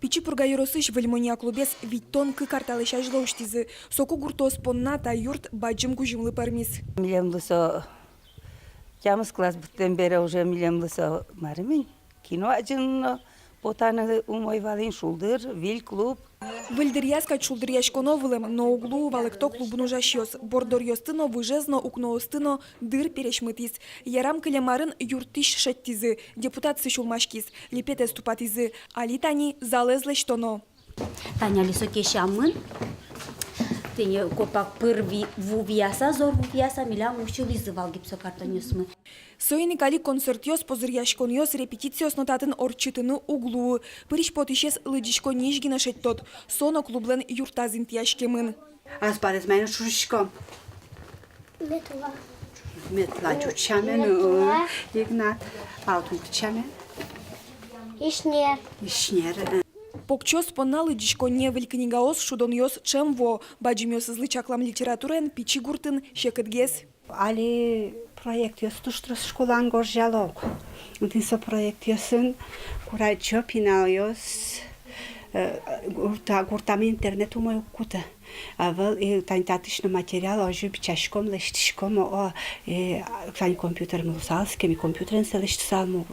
Пичи пургайросыш вельмония клубес виттон кы карталыша жлауштизы. Соку гуртос понна та юрт баджым кужимлы пармис. Милемлысо тямыз класс буттен бері уже милемлысо марымын. Кино ажын потаны умой валин шулдыр, вил клуб. Вильдерьяс кать шулдерьяш коновылым, но углу валекто клубну жащёс. Бордор ёстыно выжезно укноостыно дыр перешмытис. Ярам кылемарын юртиш шеттизы. Депутат сышулмашкис. Лепете ступатизы. Али тани залезлеш тоно. Таня лисо кешамын. Тене копак пырви вувияса, зор вувияса, милям училизы валгипсо картонюсмы. Соини кали концертиос позырьяшкониос репетициос нотатын орчытыны углу. Пыриш потишес лыдишко нижгина шеттот. Соно клублен юртазин тияшкемын. Азбарез мене шушко. Метла. Метла чучамен, Игнат. Алтун чучамен. Ишнер. Ишнер. Покчос понна лыдишко невель книгаос шудоньос чемво. Баджимёс злычаклам литературен пичи гуртын шекетгес. Али проектиос туштрос школан горжалок. Утинсо проектиосын курай чопинауиос гуртами интернету мой кута. Авел танитатичный материал ожу бичашком лештишком о тани компьютер мусалскими компьютерен селештсалму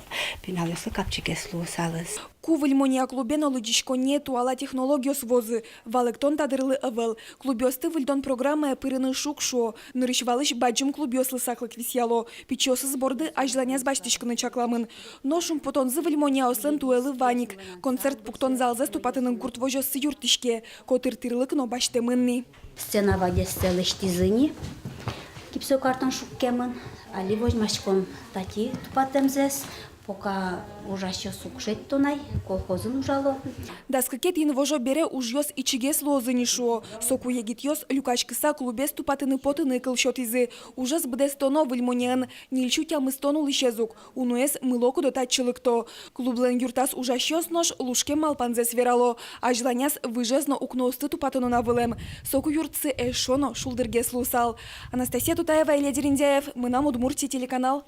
пиналиосы капчикес лусалыс. Ку вельмония клубена лыдишко нету ала технологиос возы. Валектон тадырлы авел. Клубёсты вильдон программа пырыны шукшо. Нырышвалыш баджым клубёслы саклык висяло. Пичосы сборды ажланяс баштишканы чакламын. Ношум потонзы вельмония ослен туэлы ваник. Концерт пуктон залзе ступатының гуртвожосы юртишке. Котыр тырлык но баштемынни. Сцена вадес селештизыни. Кипсо картон шуккемын. Али возьмашком тати тупатемзес. Пока ужаще сукшет тонай, колхозын ужало. Даскакет инвожо бере ужьос ичигес лозынишо. Соку егитьос люкачкыса клубес тупатыны потыны кылшотизы. Ужас бдес тоно вильмонен. Нильчу тямыстону лишезук. Унуэс мылоку дотачылыкто. Клублен юртас ужащос нож лушке малпанзес верало. Ажланяс выжезно укноосты тупатыну навылем. Соку юртсы эшоно шулдыргес лусал. Анастасия Тутаева, Илья Дерендяев. Мы нам Удмуртия телеканал.